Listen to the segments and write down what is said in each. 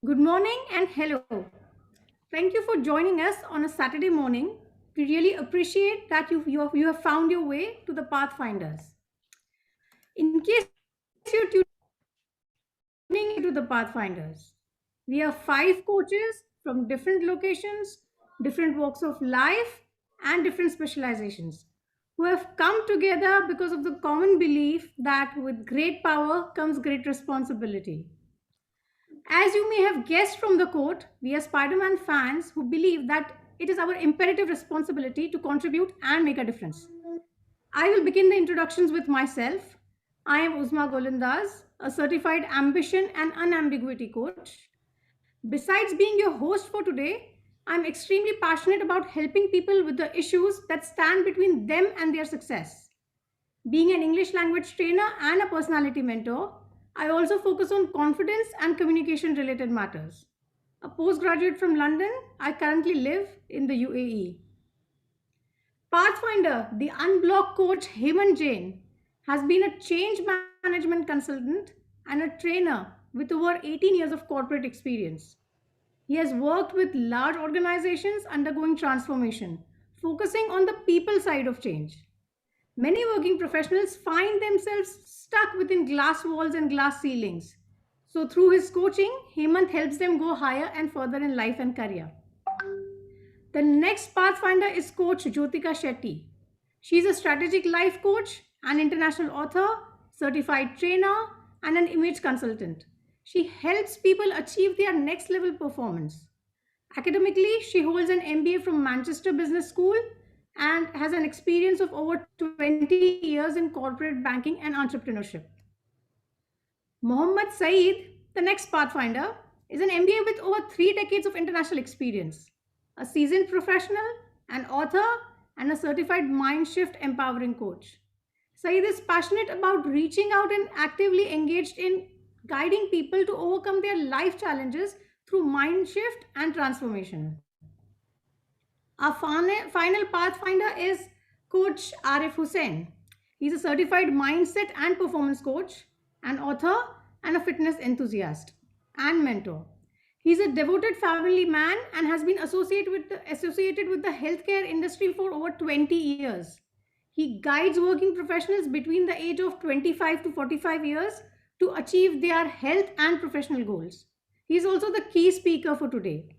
Good morning and hello. Thank you for joining us on a Saturday morning. We really appreciate that you have found your way to the Pathfinders. In case you're tuning into the Pathfinders, we are five coaches from different locations, different walks of life, and different specializations who have come together because of the common belief that with great power comes great responsibility. As you may have guessed from the quote, we are Spider Man fans who believe that it is our imperative responsibility to contribute and make a difference. I will begin the introductions with myself. I am Uzma Golindas, a certified ambition and unambiguity coach. Besides being your host for today, I'm extremely passionate about helping people with the issues that stand between them and their success. Being an English language trainer and a personality mentor, I also focus on confidence and communication related matters. A postgraduate from London, I currently live in the UAE. Pathfinder, the unblocked coach Hemant Jain, has been a change management consultant and a trainer with over 18 years of corporate experience. He has worked with large organizations undergoing transformation, focusing on the people side of change. Many working professionals find themselves stuck within glass walls and glass ceilings. So, through his coaching, Hemant helps them go higher and further in life and career. The next Pathfinder is Coach Jyotika Shetty. She is a strategic life coach, an international author, certified trainer, and an image consultant. She helps people achieve their next level performance. Academically, she holds an MBA from Manchester Business School and has an experience of over 20 years in corporate banking and entrepreneurship. Mohammad Saeed, the next Pathfinder, is an MBA with over 3 decades of international experience, a seasoned professional, an author, and a certified mind shift empowering coach. Saeed is passionate about reaching out and actively engaged in guiding people to overcome their life challenges through mind shift and transformation. Our final pathfinder is Coach Arif Hussain. He's a certified mindset and performance coach, an author, and a fitness enthusiast and mentor. He's a devoted family man and has been associated with the healthcare industry for over 20 years. He guides working professionals between the age of 25 to 45 years to achieve their health and professional goals. He is also the key speaker for today.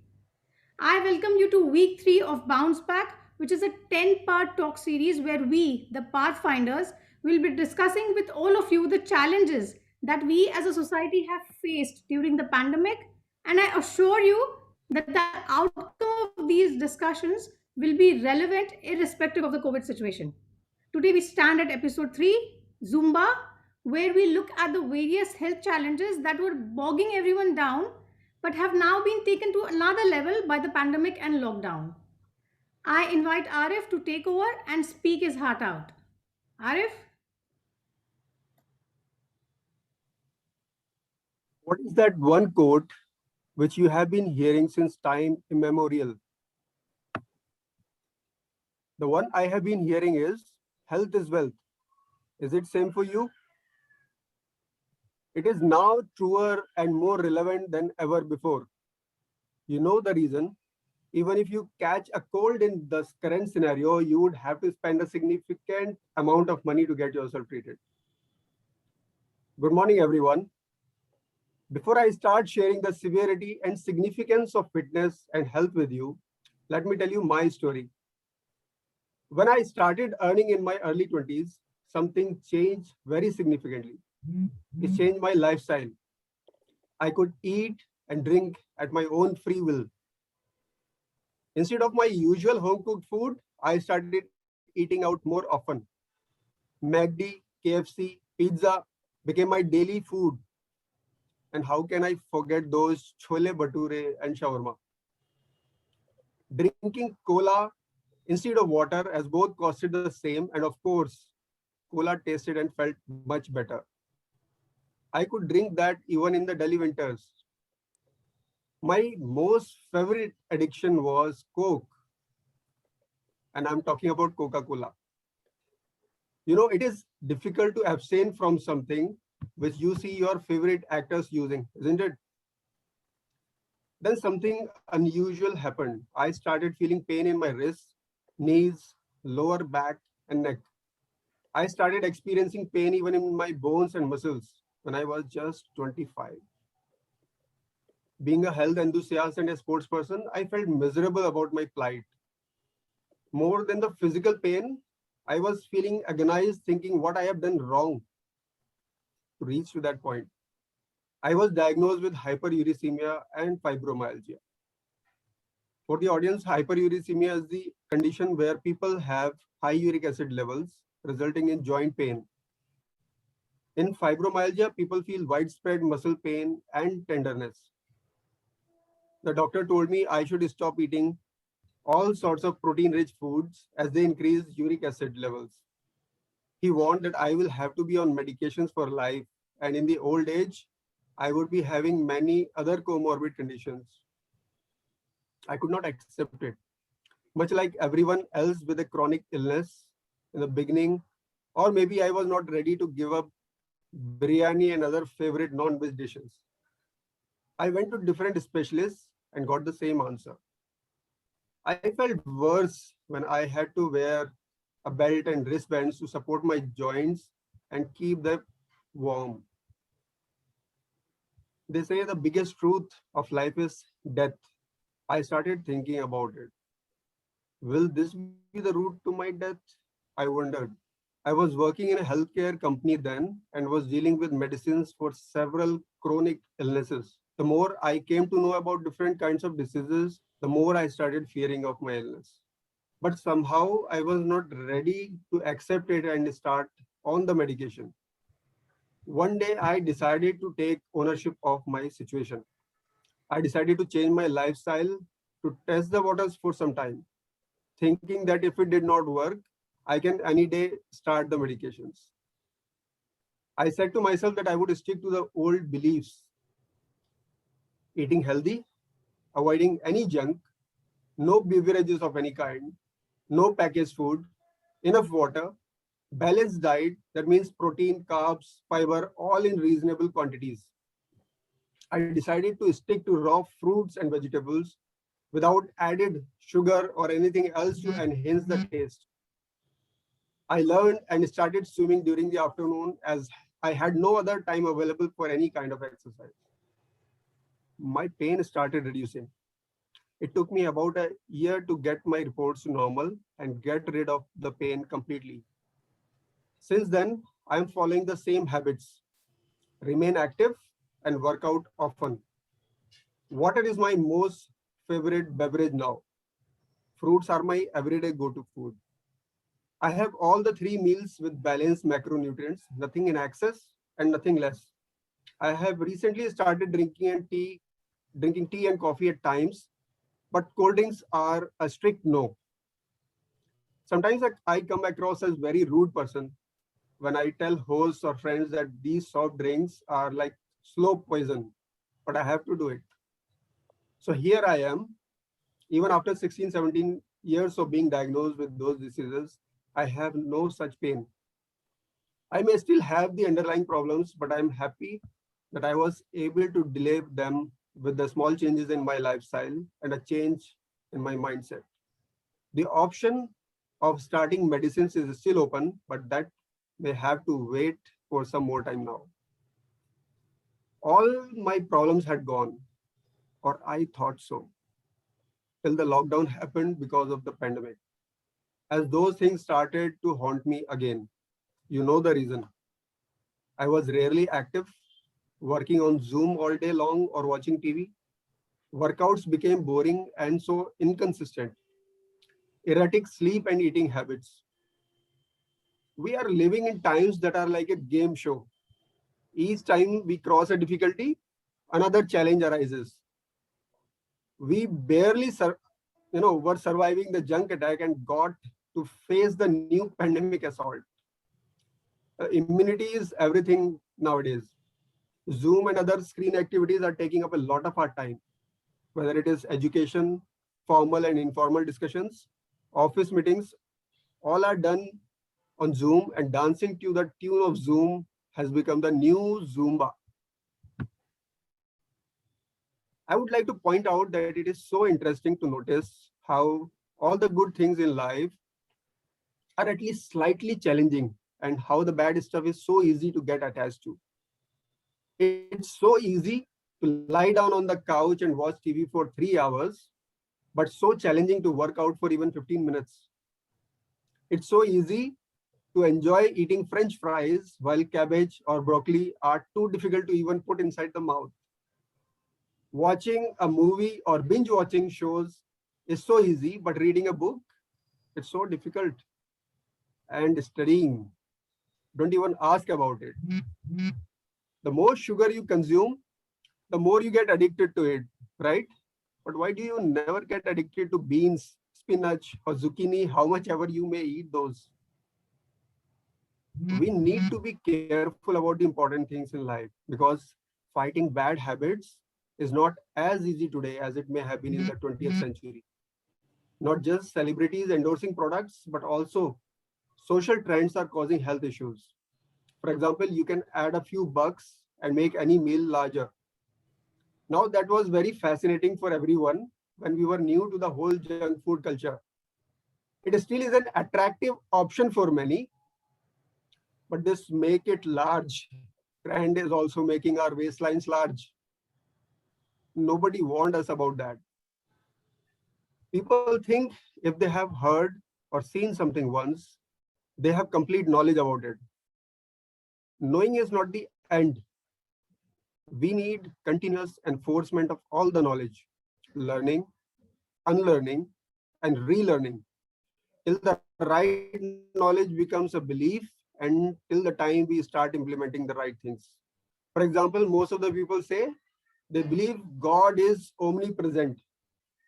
I welcome you to week 3 of Bounce Back, which is a 10-part talk series where we, the Pathfinders, will be discussing with all of you the challenges that we as a society have faced during the pandemic. And I assure you that the outcome of these discussions will be relevant irrespective of the COVID situation. Today, we stand at episode 3, Zumba, where we look at the various health challenges that were bogging everyone down but have now been taken to another level by the pandemic and lockdown. I invite Arif to take over and speak his heart out. Arif? What is that one quote which you have been hearing since time immemorial? The one I have been hearing is health is wealth. Is it same for you? It is now truer and more relevant than ever before. You know the reason. Even if you catch a cold in the current scenario, you would have to spend a significant amount of money to get yourself treated. Good morning, everyone. Before I start sharing the severity and significance of fitness and health with you, let me tell you my story. When I started earning in my early 20s, something changed very significantly. It changed my lifestyle. I could eat and drink at my own free will. Instead of my usual home cooked food, I started eating out more often. McD, KFC, pizza became my daily food. And how can I forget those chole bhature and shawarma? Drinking cola instead of water, as both costed the same, and of course, cola tasted and felt much better. I could drink that even in the Delhi winters. My most favorite addiction was Coke, and I'm talking about Coca-Cola. You know, it is difficult to abstain from something which you see your favorite actors using, isn't it? Then something unusual happened. I started feeling pain in my wrists, knees, lower back, and neck. I started experiencing pain even in my bones and muscles when I was just 25. Being a health enthusiast and a sports person, I felt miserable about my plight. More than the physical pain, I was feeling agonized, thinking what I have done wrong to reach to that point. I was diagnosed with hyperuricemia and fibromyalgia. For the audience, hyperuricemia is the condition where people have high uric acid levels, resulting in joint pain. In fibromyalgia, people feel widespread muscle pain and tenderness. The doctor told me I should stop eating all sorts of protein rich foods as they increase uric acid levels. He warned that I will have to be on medications for life, and in the old age, I would be having many other comorbid conditions. I could not accept it. Much like everyone else with a chronic illness in the beginning, or maybe I was not ready to give up biryani and other favorite non-veg dishes. I went to different specialists and got the same answer. I felt worse when I had to wear a belt and wristbands to support my joints and keep them warm. They say the biggest truth of life is death. I started thinking about it. Will this be the route to my death? I wondered. I was working in a healthcare company then and was dealing with medicines for several chronic illnesses. The more I came to know about different kinds of diseases, the more I started fearing of my illness. But somehow I was not ready to accept it and start on the medication. One day I decided to take ownership of my situation. I decided to change my lifestyle to test the waters for some time, thinking that if it did not work, I can any day start the medications. I said to myself that I would stick to the old beliefs, eating healthy, avoiding any junk, no beverages of any kind, no packaged food, enough water, balanced diet, that means protein, carbs, fiber, all in reasonable quantities. I decided to stick to raw fruits and vegetables without added sugar or anything else to enhance the taste. I learned and started swimming during the afternoon as I had no other time available for any kind of exercise. My pain started reducing. It took me about a year to get my reports to normal and get rid of the pain completely. Since then, I am following the same habits, remain active and work out often. Water is my most favorite beverage now. Fruits are my everyday go-to food. I have all the three meals with balanced macronutrients, nothing in excess and nothing less. I have recently started drinking tea and coffee at times, but cold drinks are a strict no. Sometimes I come across as very rude person when I tell hosts or friends that these soft drinks are like slow poison, but I have to do it. So here I am, even after 16, 17 years of being diagnosed with those diseases, I have no such pain. I may still have the underlying problems, but I'm happy that I was able to delay them with the small changes in my lifestyle and a change in my mindset. The option of starting medicines is still open, but that may have to wait for some more time now. All my problems had gone, or I thought so, till the lockdown happened because of the pandemic. As those things started to haunt me again, you know the reason. I was rarely active, working on Zoom all day long or watching TV. Workouts became boring and so inconsistent. Erratic sleep and eating habits. We are living in times that are like a game show. Each time we cross a difficulty, another challenge arises. We barely were surviving the junk attack and got to face the new pandemic assault. Immunity is everything nowadays. Zoom and other screen activities are taking up a lot of our time, whether it is education, formal and informal discussions, office meetings, all are done on Zoom, and dancing to the tune of Zoom has become the new Zumba. I would like to point out that it is so interesting to notice how all the good things in life are at least slightly challenging, and how the bad stuff is so easy to get attached to. It's so easy to lie down on the couch and watch TV for 3 hours, but so challenging to work out for even 15 minutes. It's so easy to enjoy eating French fries while cabbage or broccoli are too difficult to even put inside the mouth. Watching a movie or binge watching shows is so easy, but reading a book, it's so difficult. And studying, don't even ask about it. The more sugar you consume, the more you get addicted to it, right? But why do you never get addicted to beans, spinach, or zucchini, how much ever you may eat those? We need to be careful about the important things in life, because fighting bad habits is not as easy today as it may have been in the 20th century. Not just celebrities endorsing products, but also social trends are causing health issues. For example, you can add a few bucks and make any meal larger. Now, that was very fascinating for everyone when we were new to the whole junk food culture. It still is an attractive option for many, but this make it large trend is also making our waistlines large. Nobody warned us about that. People think if they have heard or seen something once, they have complete knowledge about it. Knowing is not the end. We need continuous enforcement of all the knowledge, learning, unlearning, and relearning, till the right knowledge becomes a belief and till the time we start implementing the right things. For example, most of the people say they believe God is omnipresent,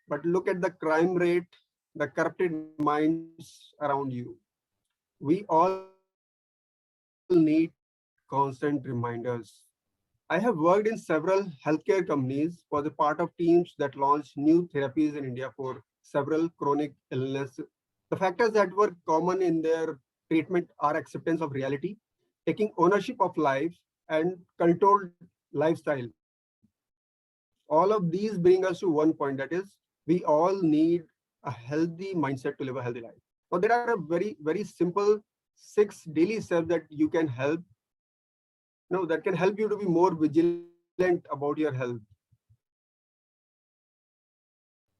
but look at the crime rate, the corrupted minds around you. We all need constant reminders. I have worked in several healthcare companies, was a part of teams that launched new therapies in India for several chronic illnesses. The factors that were common in their treatment are acceptance of reality, taking ownership of life, and controlled lifestyle. All of these bring us to one point, that is, we all need a healthy mindset to live a healthy life. Now, there are a very simple 6 daily steps that you can help, no, that can help you to be more vigilant about your health.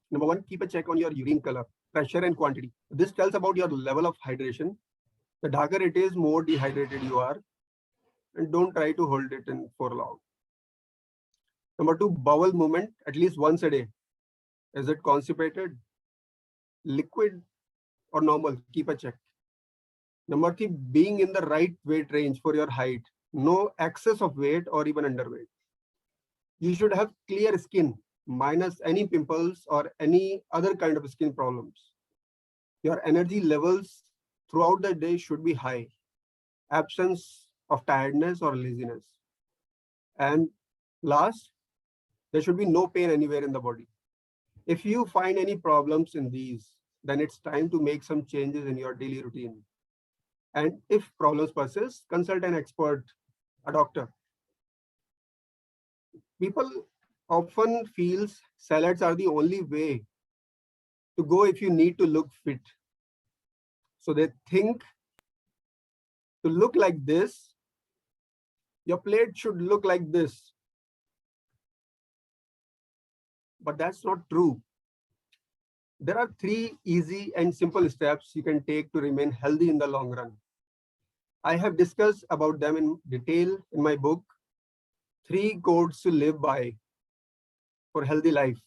Number one, keep a check on your urine color, pressure, and quantity. This tells about your level of hydration. The darker it is, more dehydrated you are, and don't try to hold it in for long. Number two, bowel movement at least once a day. Is it constipated, liquid, or normal? Keep a check. Number three, being in the right weight range for your height. No excess of weight or even underweight. You should have clear skin, minus any pimples or any other kind of skin problems. Your energy levels throughout the day should be high. Absence of tiredness or laziness. And last, there should be no pain anywhere in the body. If you find any problems in these, then it's time to make some changes in your daily routine. And if problems persist, consult an expert, a doctor. People often feels salads are the only way to go if you need to look fit. So they think to look like this, your plate should look like this. But that's not true. There are 3 easy and simple steps you can take to remain healthy in the long run. I have discussed about them in detail in my book, 3 codes to live by for healthy life.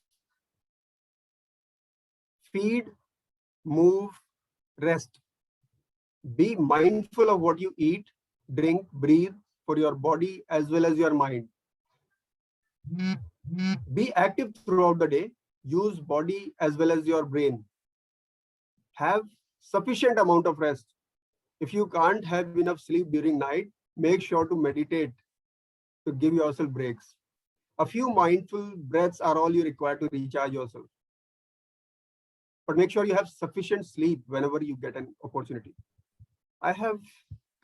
Feed, move, rest. Be mindful of what you eat, drink, breathe for your body as well as your mind. Be active throughout the day. Use body as well as your brain. Have sufficient amount of rest. If you can't have enough sleep during night, make sure to meditate to give yourself breaks. A few mindful breaths are all you require to recharge yourself. But make sure you have sufficient sleep whenever you get an opportunity. I have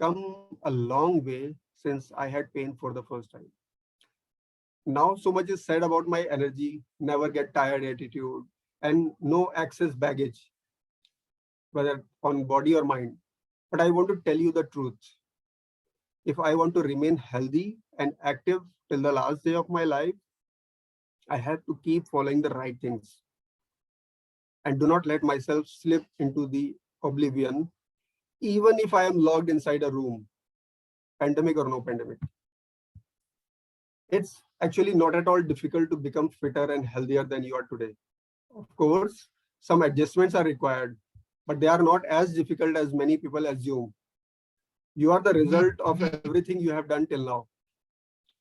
come a long way since I had pain for the first time. Now so much is said about my energy, never get tired attitude, and no excess baggage, whether on body or mind. But I want to tell you the truth. If I want to remain healthy and active till the last day of my life, I have to keep following the right things and do not let myself slip into the oblivion, even if I am locked inside a room, pandemic or no pandemic. It's actually not at all difficult to become fitter and healthier than you are today. Of course, some adjustments are required, but they are not as difficult as many people assume. You are the result of everything you have done till now,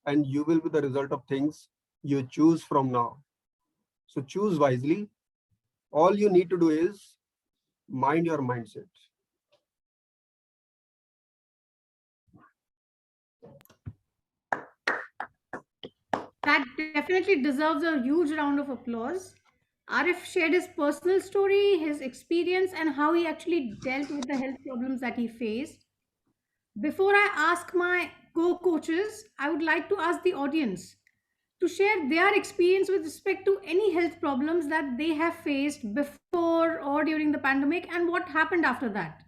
and you will be the result of things you choose from now. So choose wisely. All you need to do is mind your mindset. That definitely deserves a huge round of applause. Arif shared his personal story, his experience, and how he actually dealt with the health problems that he faced. Before I ask my co coaches, I would like to ask the audience to share their experience with respect to any health problems that they have faced before or during the pandemic and what happened after that.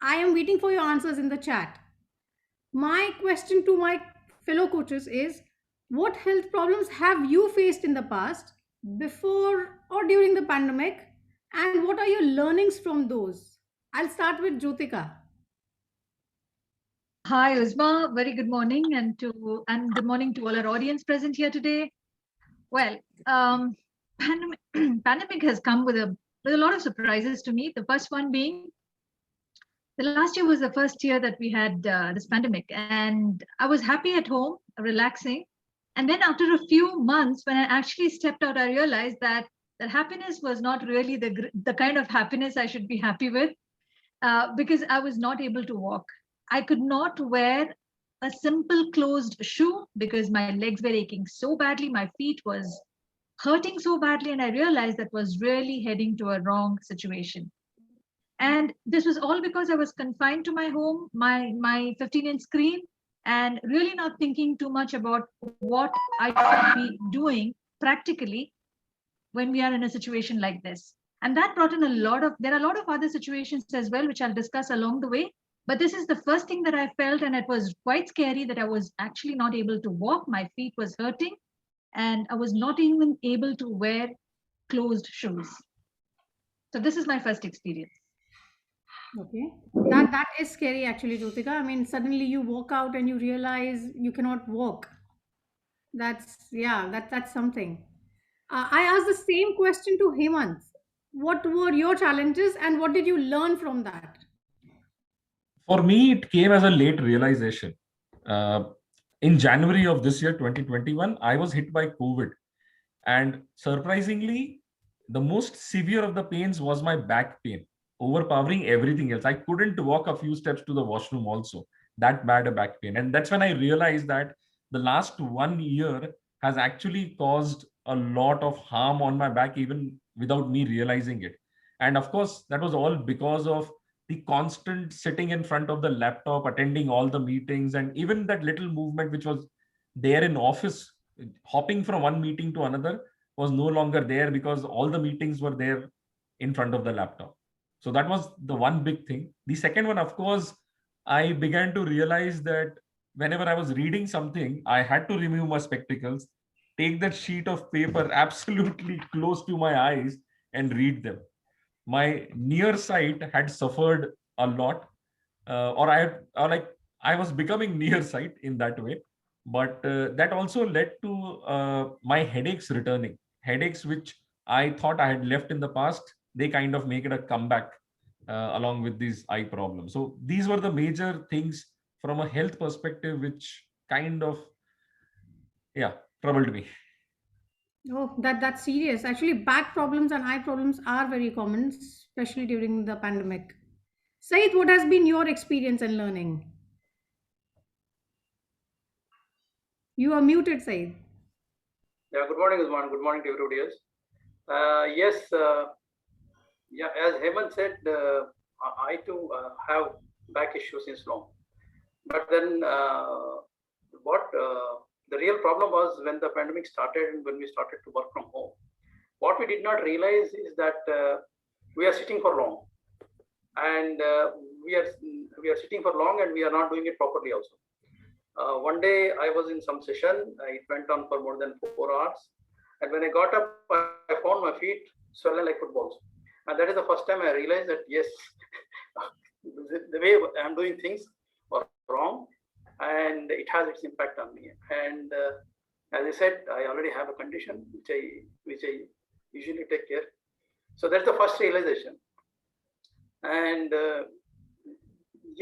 I am waiting for your answers in the chat. My question to my fellow coaches is, what health problems have you faced in the past, before or during the pandemic, and what are your learnings from those? I'll start with Jyotika. Hi, Uzma. Very good morning, and good morning to all our audience present here today. Well, pandemic, pandemic has come with a lot of surprises to me. The first one being the last year was the first year that we had this pandemic, and I was happy at home, relaxing. And then after a few months, when I actually stepped out, I realized that happiness was not really the kind of happiness I should be happy with, because I was not able to walk. I could not wear a simple closed shoe because my legs were aching so badly, my feet was hurting so badly, and I realized that was really heading to a wrong situation. And this was all because I was confined to my home, my 15-inch screen, and really not thinking too much about what I should be doing practically when we are in a situation like this. And that brought in there are a lot of other situations as well, which I'll discuss along the way. But this is the first thing that I felt, and it was quite scary that I was actually not able to walk. My feet was hurting, and I was not even able to wear closed shoes. So this is my first experience. Okay. That is scary actually, Jyotika. I mean, suddenly you walk out and you realize you cannot walk. That's something. I asked the same question to Hemant. What were your challenges and what did you learn from that? For me, it came as a late realization. Uh, in January of this year, 2021, I was hit by COVID. And surprisingly, the most severe of the pains was my back pain, overpowering everything else. I couldn't walk a few steps to the washroom also. That bad a back pain. And that's when I realized that the last 1 year has actually caused a lot of harm on my back, even without me realizing it. And of course, that was all because of the constant sitting in front of the laptop, attending all the meetings, and even that little movement which was there in office, hopping from one meeting to another, was no longer there because all the meetings were there in front of the laptop. So that was the one big thing. The second one, of course, I began to realize that whenever I was reading something, I had to remove my spectacles, take that sheet of paper absolutely close to my eyes and read them. My near sight had suffered a lot, I was becoming nearsight in that way. But that also led to my headaches returning. Headaches which I thought I had left in the past, they kind of make it a comeback along with these eye problems. So these were the major things from a health perspective, which kind of, troubled me. Oh, that's serious. Actually, back problems and eye problems are very common, especially during the pandemic. Said, what has been your experience and learning? You are muted, Said. Yeah, good morning, Usman. Good morning to everybody else. Yes, as Hemant said, I too have back issues since long. But then, what the real problem was when the pandemic started and when we started to work from home. What we did not realize is that we are sitting for long, and we are sitting for long, and we are not doing it properly also. One day I was in some session. It went on for more than 4 hours, and when I got up, I found my feet swollen like footballs, and that is the first time I realized that yes, the way I'm doing things are wrong, and it has its impact on me. And as I said, I already have a condition which I usually take care. So that's the first realization. And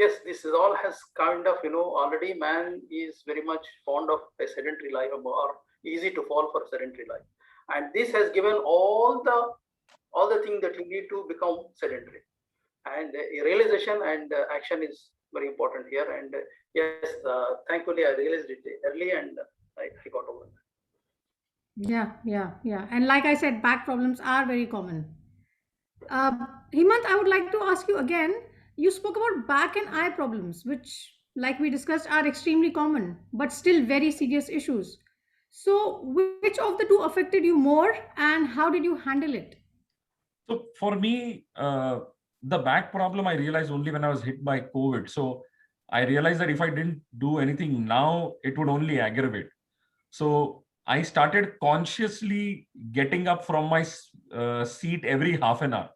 yes, this is all has kind of, already man is very much fond of a sedentary life, or easy to fall for sedentary life. And this has given all the things that you need to become sedentary. And realization and action is very important here. And yes, thankfully I realized it early, and I got over it. Yeah. And like I said, back problems are very common. Hemant, I would like to ask you again. You spoke about back and eye problems, which, like we discussed, are extremely common, but still very serious issues. So, which of the two affected you more, and how did you handle it? So for me, the back problem I realized only when I was hit by COVID. So I realized that if I didn't do anything now, it would only aggravate. So I started consciously getting up from my seat every half an hour.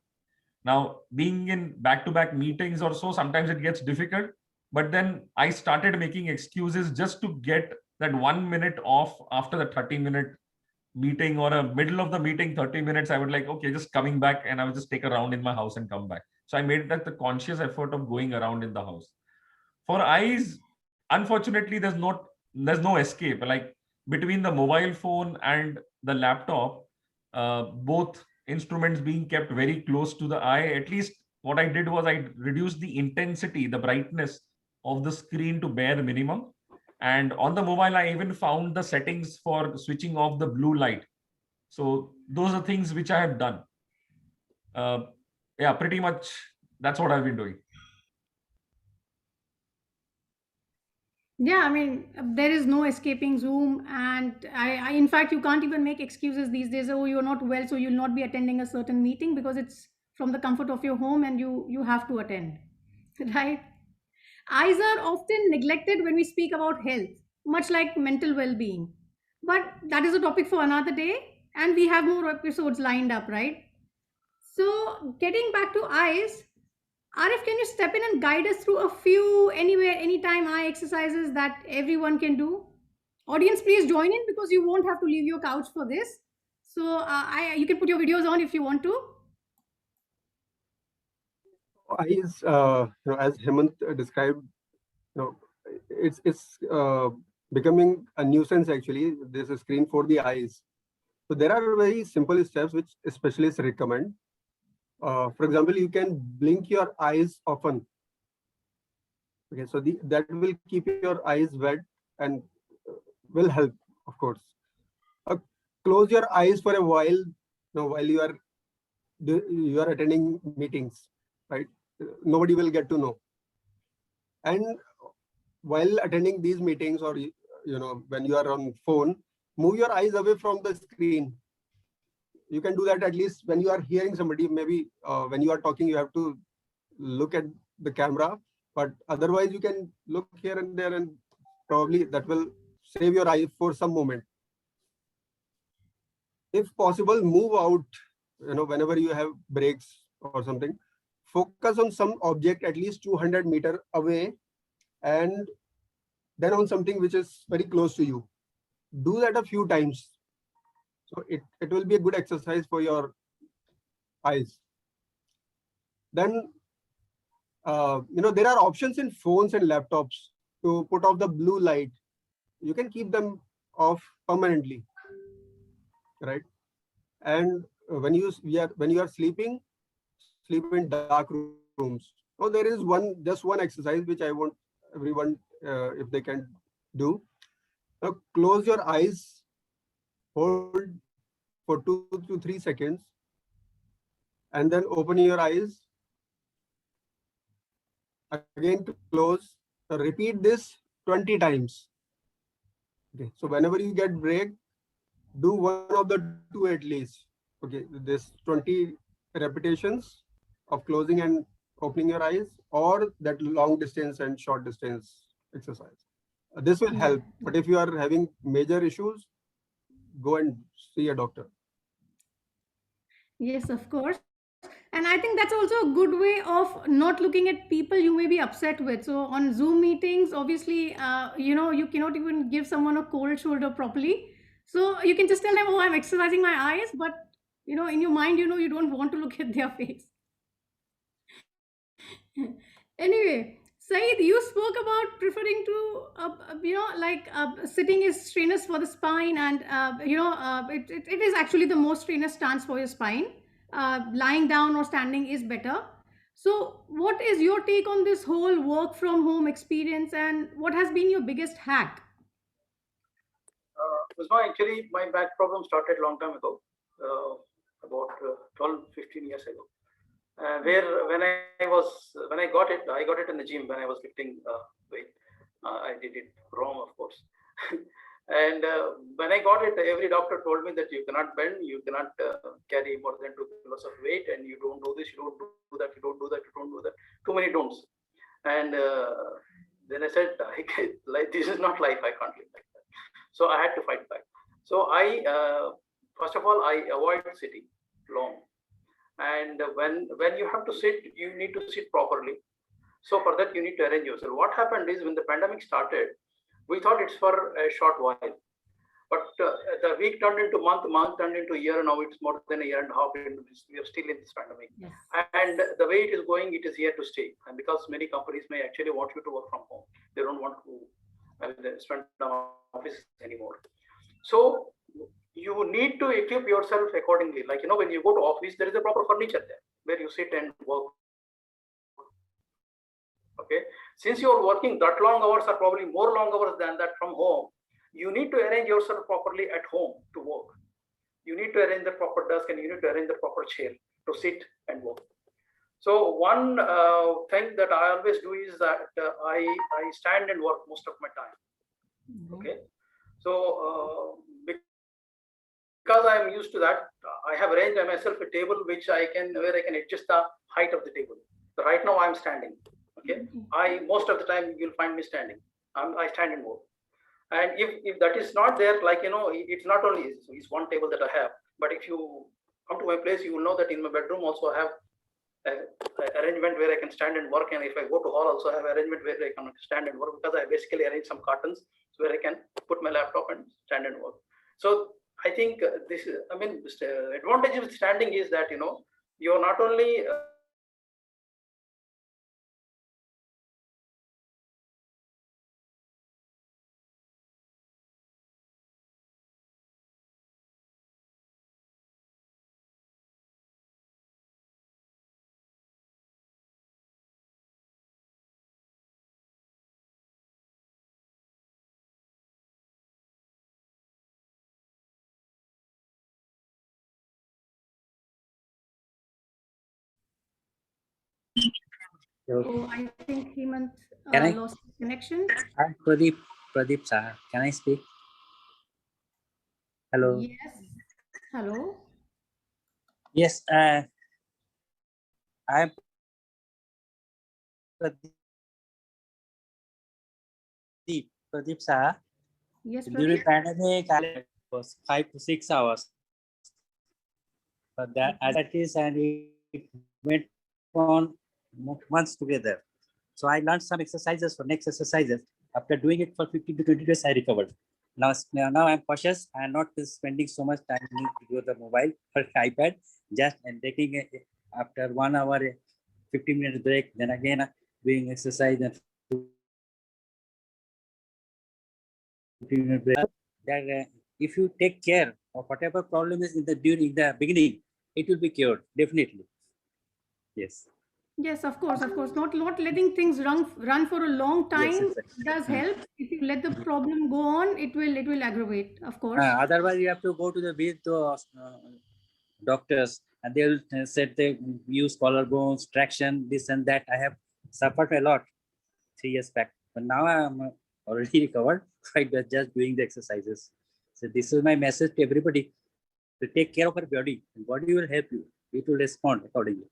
Now, being in back-to-back meetings or so, sometimes it gets difficult. But then I started making excuses just to get that 1 minute off after the 30-minute meeting, or a middle of the meeting, 30 minutes. I would like, okay, just coming back, and I would just take a round in my house and come back. So I made that the conscious effort of going around in the house. For eyes, unfortunately, there's no escape. Like between the mobile phone and the laptop, both instruments being kept very close to the eye, at least what I did was I reduced the intensity, the brightness of the screen to bare minimum. And on the mobile, I even found the settings for switching off the blue light. So those are things which I have done. Yeah, pretty much that's what I've been doing. Yeah, I mean, there is no escaping Zoom, and in fact, you can't even make excuses these days. Oh, you're not well, so you'll not be attending a certain meeting, because it's from the comfort of your home, and you have to attend, right? Eyes are often neglected when we speak about health, much like mental well-being. But that is a topic for another day, and we have more episodes lined up, right? So, getting back to eyes, Arif, can you step in and guide us through a few anywhere, anytime eye exercises that everyone can do? Audience, please join in, because you won't have to leave your couch for this. So, you can put your videos on if you want to. Eyes, as Hemant described, it's becoming a nuisance actually. There's a screen for the eyes. So there are very simple steps which specialists recommend. For example, you can blink your eyes often. Okay, so that will keep your eyes wet and will help, of course. Close your eyes for a while, while you are attending meetings, right? Nobody will get to know. And while attending these meetings, or when you are on phone, move your eyes away from the screen. You can do that at least when you are hearing somebody. Maybe when you are talking, you have to look at the camera, but otherwise you can look here and there, and probably that will save your eye for some moment. If possible, move out, whenever you have breaks or something. Focus on some object at least 200 meters away, and then on something which is very close to you. Do that a few times. So it will be a good exercise for your eyes. Then, there are options in phones and laptops to put off the blue light. You can keep them off permanently, right? And when you are sleeping, sleep in dark rooms. Now there is just one exercise which I want everyone, if they can do. Now close your eyes, hold for 2 to 3 seconds, and then open your eyes. Again to close. Repeat this 20 times. Okay, so whenever you get break, do one of the two at least. Okay, this 20 repetitions of closing and opening your eyes, or that long distance and short distance exercise. This will help. But if you are having major issues, go and see a doctor. Yes, of course. And I think that's also a good way of not looking at people you may be upset with. So on Zoom meetings, obviously, you cannot even give someone a cold shoulder properly. So you can just tell them, oh, I'm exercising my eyes, but in your mind, you don't want to look at their face. Anyway, Saeed, you spoke about preferring to, sitting is strenuous for the spine, and it is actually the most strenuous stance for your spine. Lying down or standing is better. So, what is your take on this whole work from home experience, and what has been your biggest hack? Usma, actually, my back problem started long time ago, about 12, 15 years ago. Where when I got it in the gym when I was lifting weight. I did it wrong, of course. And when I got it, every doctor told me that you cannot bend, you cannot carry more than 2 kilos of weight, and you don't do this, you don't do that, you don't do that, you don't do that. Too many don'ts. And then I said, like, this is not life. I can't live like that. So I had to fight back. So I, first of all, I avoid sitting long. And when you have to sit, you need to sit properly. So for that, you need to arrange yourself. What happened is when the pandemic started, we thought it's for a short while. But the week turned into month turned into a year. Now it's more than a year and a half. We are still in this pandemic. Yes. And the way it is going, it is here to stay. And because many companies may actually want you to work from home, they don't want to spend on office anymore. So you need to equip yourself accordingly. Like, when you go to office, there is a proper furniture there where you sit and work. Okay. Since you're working that long hours or probably more long hours than that from home, you need to arrange yourself properly at home to work. You need to arrange the proper desk and you need to arrange the proper chair to sit and work. So one thing that I always do is that I stand and work most of my time. Okay. So because I am used to that, I have arranged myself a table where I can adjust the height of the table. So right now I'm standing. Okay. Most of the time you'll find me standing. I stand and work. And if that is not there, it's not only it's one table that I have, but if you come to my place, you will know that in my bedroom also I have an arrangement where I can stand and work. And if I go to hall, also I have arrangement where I can stand and work, because I basically arrange some curtains where I can put my laptop and stand and work. So I think advantage of standing is that, you're not only Oh, I think Hemant lost his connection. Hi, Pradeep sir. Can I speak? Hello. Yes. Hello. Yes, I'm Pradeep sir. Yes, During Pradeep. pandemic, I was 5 to 6 hours. But that as it is, and it went on months together. So I learned some exercises for next exercises. After doing it for 15 to 20 days, I recovered. Now I'm cautious and not spending so much time to the mobile or iPad. Just and taking after 1 hour, 15-minute break, then again doing exercise and 15-minute break. That if you take care of whatever problem is during the beginning, it will be cured definitely. Yes. Yes, of course. Not letting things run for a long time does help. If you let the problem go on, it will aggravate, of course. Otherwise, you have to go to the doctors, and they'll say they use collarbones, traction, this and that. I have suffered a lot 3 years back, but now I'm already recovered. by just doing the exercises. So this is my message to everybody, to take care of our body, and body will help you. It will respond accordingly.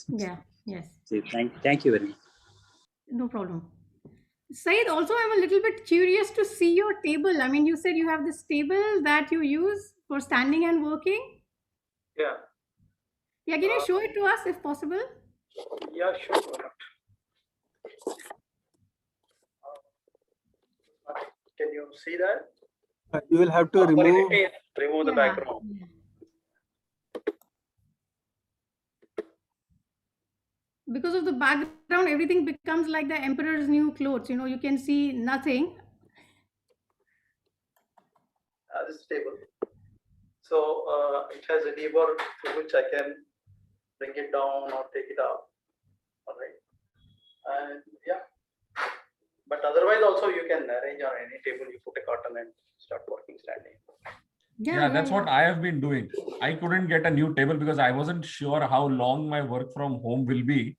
Yeah, yes, So thank you very much. no problem. Said, also, I'm a little bit curious to see your table. I mean, you said you have this table that you use for standing and working. Yeah. Yeah, can you show it to us if possible? Yeah, sure. Why not? Can you see that? You will have to Sorry, let remove. me remove the Yeah, background. yeah. Because of the background, everything becomes like the emperor's new clothes. You know, you can see nothing. This is table. So it has a lever through which I can bring it down or take it up. All right. And yeah. But otherwise also you can arrange on any table, you put a curtain and start working standing. Yeah, that's what I have been doing. I couldn't get a new table because I wasn't sure how long my work from home will be.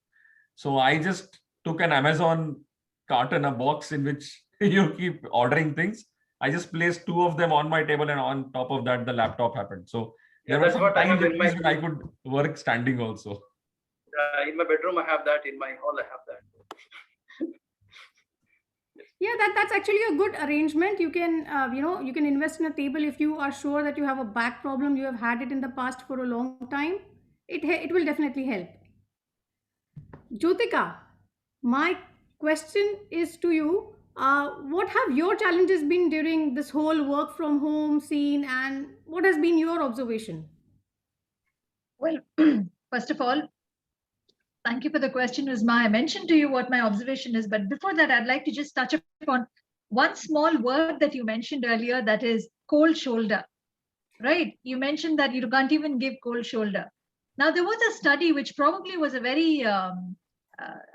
So I just took an Amazon carton, a box in which you keep ordering things. I just placed 2 of them on my table, and on top of that, the laptop happened. So there were that's some what I times have in my, when I could work standing also. in my bedroom I have that, in my hall I have that. Yeah, that's actually a good arrangement. You can, you can invest in a table if you are sure that you have a back problem, you have had it in the past for a long time. It will definitely help. Jyotika, my question is to you. What have your challenges been during this whole work from home scene, and what has been your observation? Well, first of all, thank you for the question, Uzma. I mentioned to you what my observation is, but before that, I'd like to just touch upon one small word that you mentioned earlier, that is cold shoulder, right? You mentioned that you can't even give cold shoulder. Now, there was a study which probably was a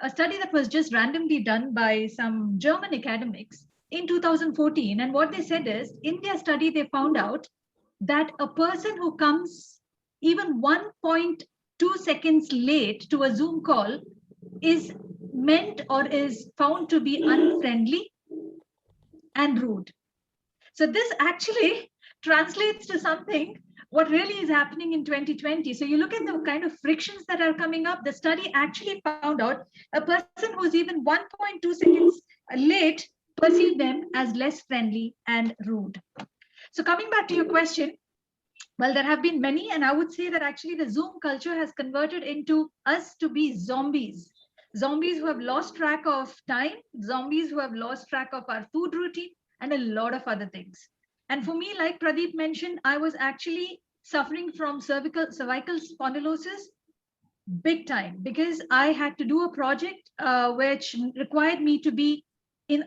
study that was just randomly done by some German academics in 2014. And what they said is, in their study, they found out that a person who comes even 1.2 seconds late to a Zoom call is meant or is found to be unfriendly and rude. So this actually translates to something what really is happening in 2020. So you look at the kind of frictions that are coming up. The study actually found out a person who's even 1.2 seconds late perceive them as less friendly and rude. So coming back to your question, well, there have been many, and I would say that actually the Zoom culture has converted into us to be zombies. Zombies who have lost track of time, zombies who have lost track of our food routine, and a lot of other things. And for me, like Pradeep mentioned, I was actually suffering from cervical spondylosis big time, because I had to do a project which required me to be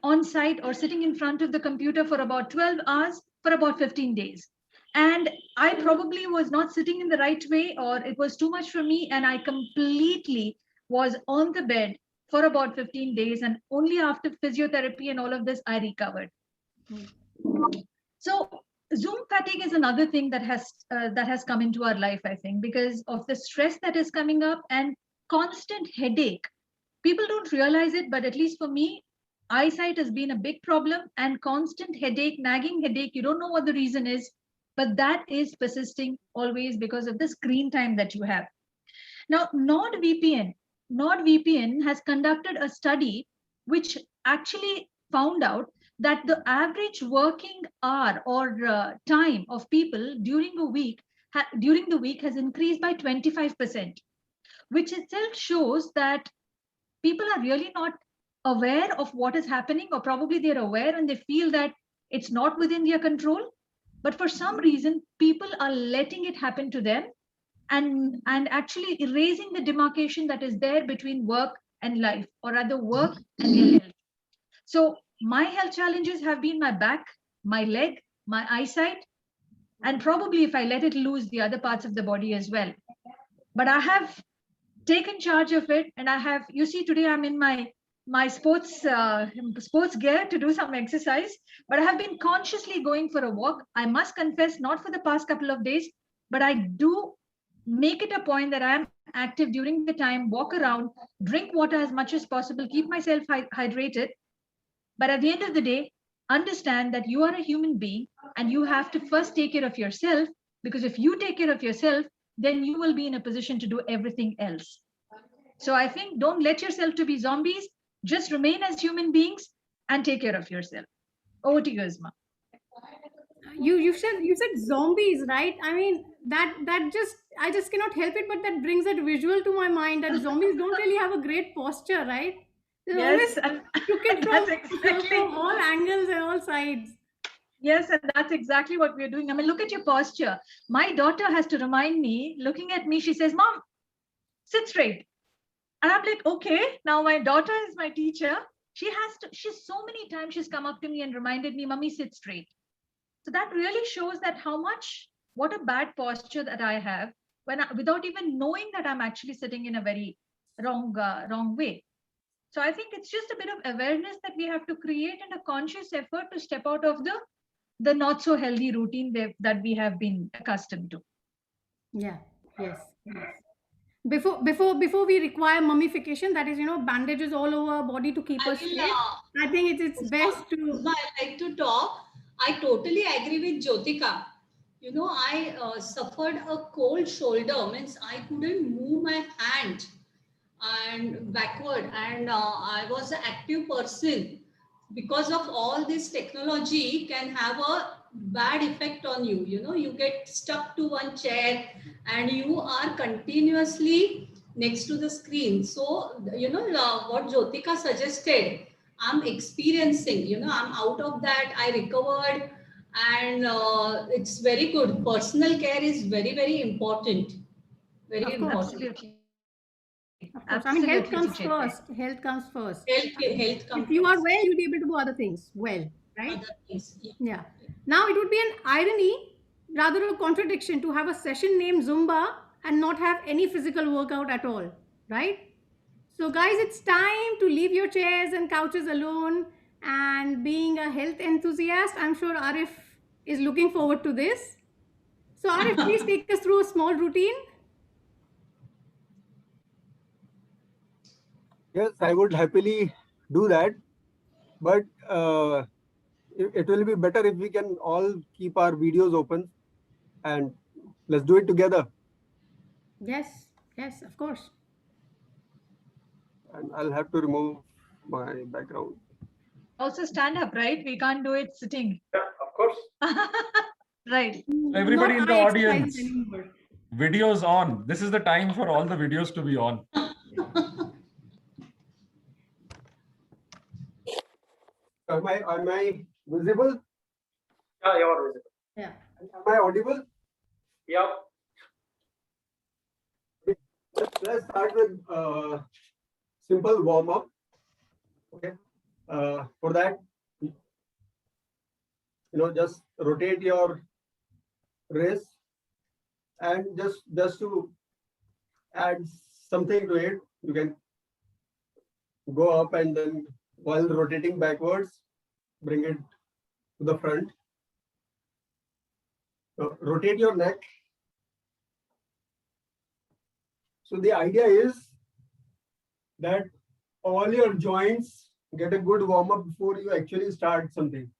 on site or sitting in front of the computer for about 12 hours for about 15 days. And I probably was not sitting in the right way, or it was too much for me, and I completely was on the bed for about 15 days, and only after physiotherapy and all of this I recovered. So Zoom fatigue is another thing that has come into our life, I think, because of the stress that is coming up and constant headache. People don't realize it, but at least for me, eyesight has been a big problem, and constant headache, nagging headache, you don't know what the reason is, but that is persisting always because of the screen time that you have. Now, NordVPN has conducted a study which actually found out that the average working hour or time of people during the week has increased by 25%, which itself shows that people are really not aware of what is happening, or probably they're aware and they feel that it's not within their control. But for some reason, people are letting it happen to them and actually erasing the demarcation that is there between work and life, or rather work and their health. So my health challenges have been my back, my leg, my eyesight, and probably if I let it loose, the other parts of the body as well. But I have taken charge of it, and I have, you see, today I'm in my sports gear to do some exercise, but I have been consciously going for a walk. I must confess, not for the past couple of days, but I do make it a point that I am active during the time, walk around, drink water as much as possible, keep myself hydrated. But at the end of the day, understand that you are a human being and you have to first take care of yourself, because if you take care of yourself, then you will be in a position to do everything else. So I think don't let yourself to be zombies, just remain as human beings and take care of yourself. Over to you, Isma. You said zombies, right? I mean, that just, I just cannot help it, but that brings that visual to my mind that zombies don't really have a great posture, right? They always Yes, and took it that's from, exactly from all angles and all sides. yes, and that's exactly what we're doing. I mean, look at your posture. My daughter has to remind me, looking at me, she says, "Mom, sit straight." And I'm like, okay, now my daughter is my teacher. She's so many times she's come up to me and reminded me, "Mummy, sit straight." So that really shows that what a bad posture that I have without even knowing that I'm actually sitting in a very wrong way. So I think it's just a bit of awareness that we have to create and a conscious effort to step out of the not so healthy routine that we have been accustomed to. Yeah. Yes. Yes. Before we require mummification, that is, bandages all over our body to keep I us will, safe. I think it's best to. Uzma, I like to talk. I totally agree with Jyotika. I suffered a cold shoulder, means I couldn't move my hand and backward, and I was an active person. Because of all this technology can have a bad effect on you. You get stuck to one chair and you are continuously next to the screen. So, what Jyotika suggested, I'm experiencing, I'm out of that, I recovered, and it's very good. Personal care is very, very important. Very Of course. important. Absolutely. Of course. I mean, health Absolutely, comes Sucheta. first. Health comes first. Health If you are comes well, you'll be able to do other things well, right? other things. Yeah. Yeah. Now, it would be an irony, rather a contradiction, to have a session named Zumba and not have any physical workout at all, right? So, guys, it's time to leave your chairs and couches alone. And being a health enthusiast, I'm sure Arif is looking forward to this. So, Arif, please take us through a small routine. Yes, I would happily do that, but it will be better if we can all keep our videos open and let's do it together. Yes, yes, of course. And I'll have to remove my background. Also stand up, right? We can't do it sitting. Yeah, of course. Right. So everybody Not in the eye exercises audience, anymore. videos on. This is the time for all the videos to be on. Am I visible? Yeah, you are visible. Yeah. Am I audible? Yeah. Let's start with simple warm up. Okay. For that, just rotate your wrist, and just to add something to it, you can go up and then while rotating backwards, bring it to the front. So rotate your neck. So the idea is that all your joints get a good warm up before you actually start something.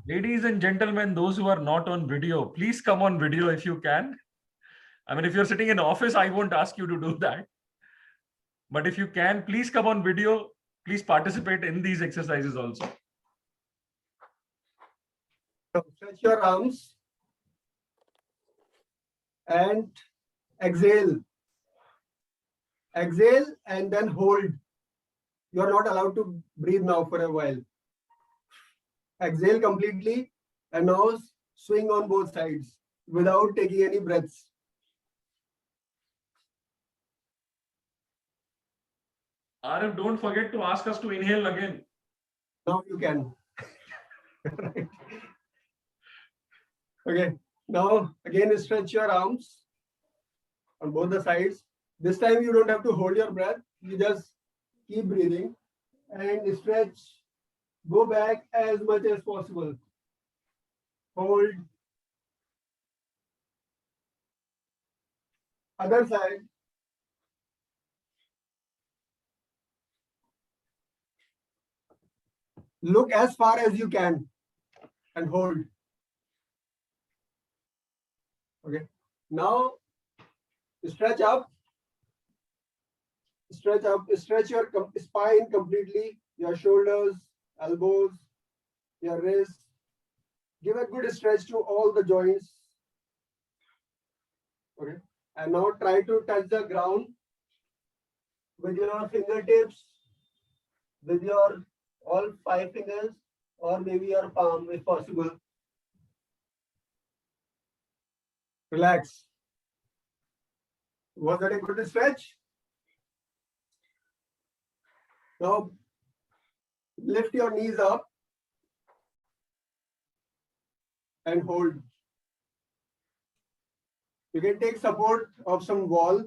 Ladies and gentlemen, those who are not on video, please come on video if you can. I mean, if you're sitting in office, I won't ask you to do that. But if you can, please come on video. Please participate in these exercises also. Stretch your arms and exhale. Exhale and then hold. You are not allowed to breathe now for a while. Exhale completely and now swing on both sides without taking any breaths. Arif, don't forget to ask us to inhale again. Now you can. Right. Okay. Now again stretch your arms on both the sides. This time you don't have to hold your breath. You just keep breathing and stretch. Go back as much as possible. Hold. Other side. Look as far as you can and hold. Okay. Now stretch up. Stretch up. Stretch your spine completely. Your shoulders, elbows, your wrists. Give a good stretch to all the joints. Okay. And now try to touch the ground with your fingertips, with your all 5 fingers, or maybe your palm if possible. Relax. Was that a good stretch? Now lift your knees up and hold. You can take support of some wall.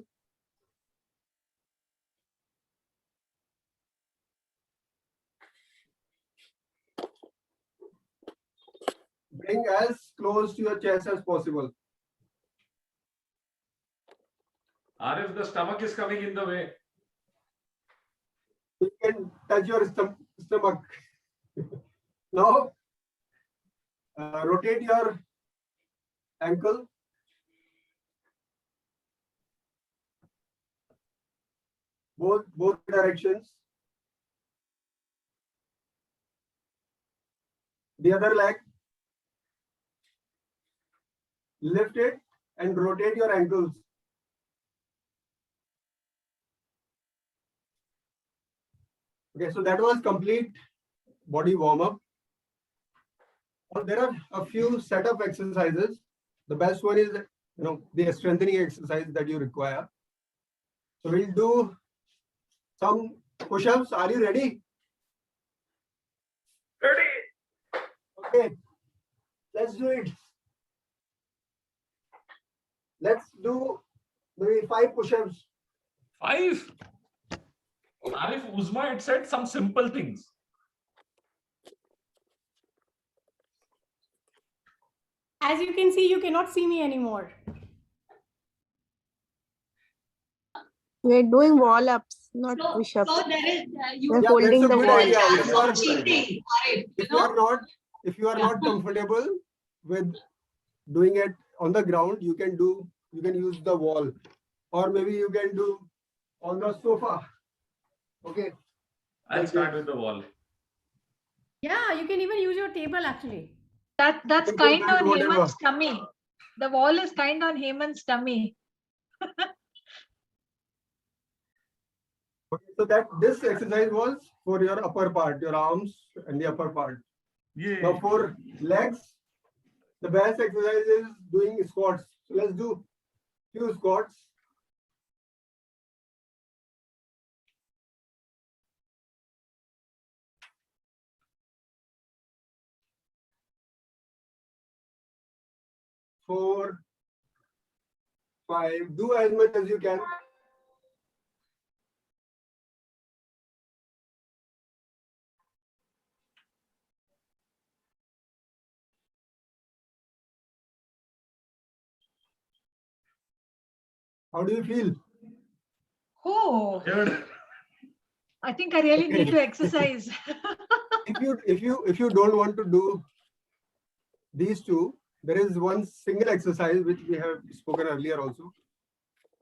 Bring as close to your chest as possible. Arif, the stomach is coming in the way. You can touch your stomach. Now, rotate your ankle. Both directions. The other leg. Lift it and rotate your ankles. Okay, so that was complete body warm-up. There are a few set of exercises. The best one is, the strengthening exercise that you require. So we'll do some push-ups. Are you ready? Ready? Okay, let's do it. Let's do maybe 5 push-ups. 5? Arif, Uzma had said some simple things. As you can see, you cannot see me anymore. We're doing wall ups, not So, push ups. so there is We're Yeah, holding that's a the good wall. idea. chance of cheating, Arif, If you are not comfortable with doing it on the ground, you can use the wall, or maybe you can do on the sofa. Okay. I'll start with the wall. Yeah, you can even use your table actually. That's Simple kind band, on whatever. Hemant's tummy. The wall is kind on Hemant's tummy. Okay, so this exercise was for your upper part, your arms and the upper part. Yeah. Now for legs, the best exercise is doing squats. So let's do few squats. Four, 5. Do as much as you can. How do you feel? Oh, Good. I think I really need Okay. to exercise. If you don't want to do these two, there is one single exercise which we have spoken earlier also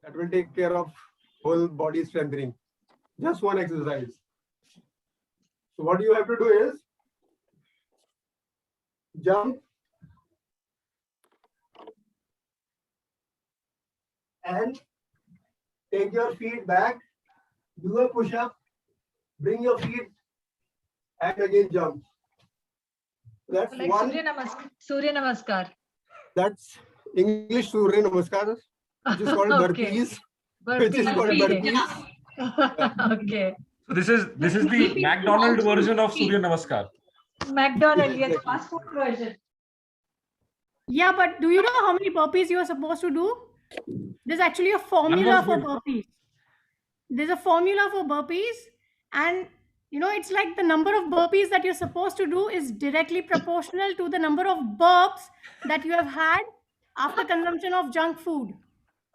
that will take care of whole body strengthening. Just one exercise. So what you have to do is jump and take your feet back, do a push-up, bring your feet and again jump. That's Like one. Surya Namaskar. That's English Surya Namaskar, which is called Okay. burpees. Which is called Burpees. burpees. Okay. So this is the McDonald version of Surya Namaskar. McDonald's, yes, Exactly. fast food version. Yeah, but do you know how many burpees you are supposed to do? There's actually a formula for good. burpees. There's a formula for burpees, and it's like the number of burpees that you're supposed to do is directly proportional to the number of burps that you have had after consumption of junk food.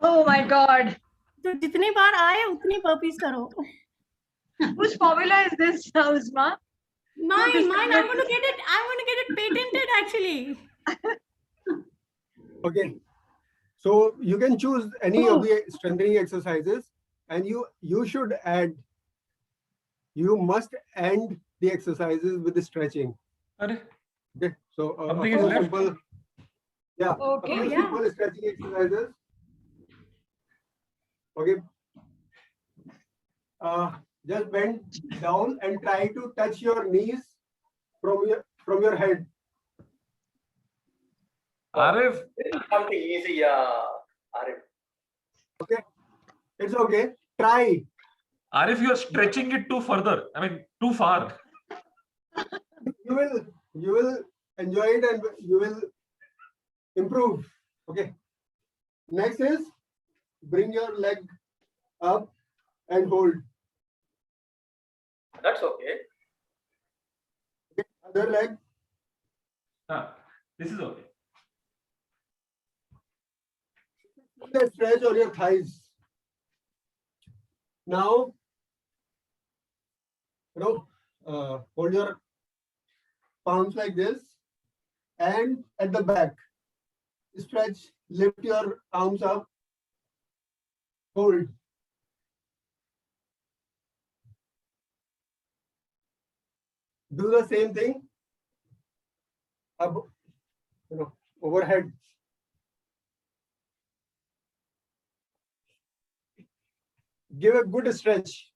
Oh my God. तो जितनी बार आए उतनी burpees करो. Whose formula is this, Uzma? Mine. I'm going to get it patented actually. Okay. So you can choose any of the strengthening exercises, and you should add. You must end the exercises with the stretching. Arre, Okay. So something is left. simple. Yeah. Okay. A few simple stretching exercises. Okay. Just bend down and try to touch your knees from your head. Arif, Something easy, Arif. Okay. It's okay. Try. Arif, you're stretching it too further. I mean, too far. You will enjoy it and you will improve. Okay. Next is bring your leg up and hold. That's okay. Other leg. This is okay. Stretch on your thighs. Now, hold your palms like this, and at the back, stretch, lift your arms up, hold. Do the same thing up, overhead. Give a good stretch.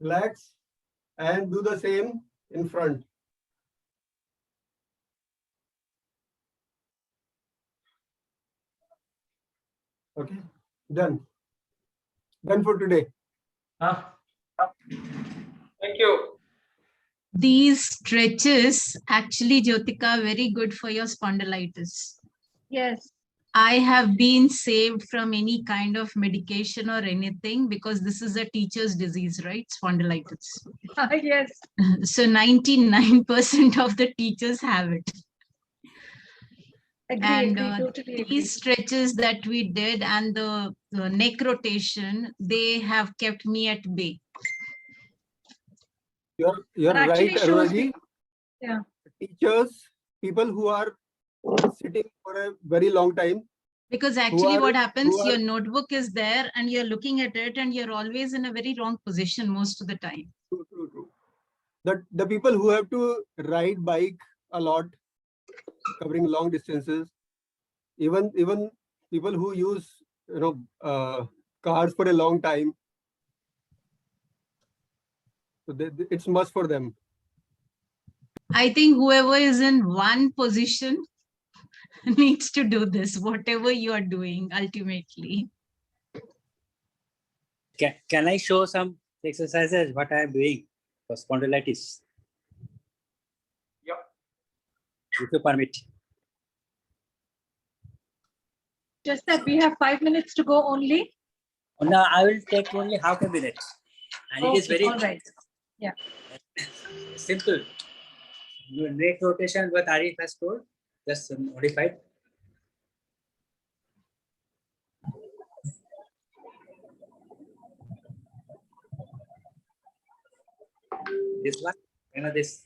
Relax and do the same in front. Okay, done. Done for today. Thank you. These stretches actually, Jyotika, very good for your spondylitis. Yes. I have been saved from any kind of medication or anything because this is a teacher's disease, right? Spondylitis. Yes. So 99% of the teachers have it. Agree, And totally agree. these stretches that we did and the neck rotation, they have kept me at bay. You're And actually right, shows Arunaji. Yeah. Teachers, people who are sitting for a very long time. Because actually what happens, who are- your notebook is there and you're looking at it and you're always in a very wrong position most of the time. True. The people who have to ride bike a lot, covering long distances, even people who use cars for a long time, so it's must for them. I think whoever is in one position needs to do this, whatever you are doing ultimately. Can I show some exercises what I am doing for spondylitis? Yep. If you permit. Just that we have 5 minutes to go only. No, I will take only half a minute. And it is very all right. Yeah. simple. Your neck rotation, what Arif has told, just modified. This one, this.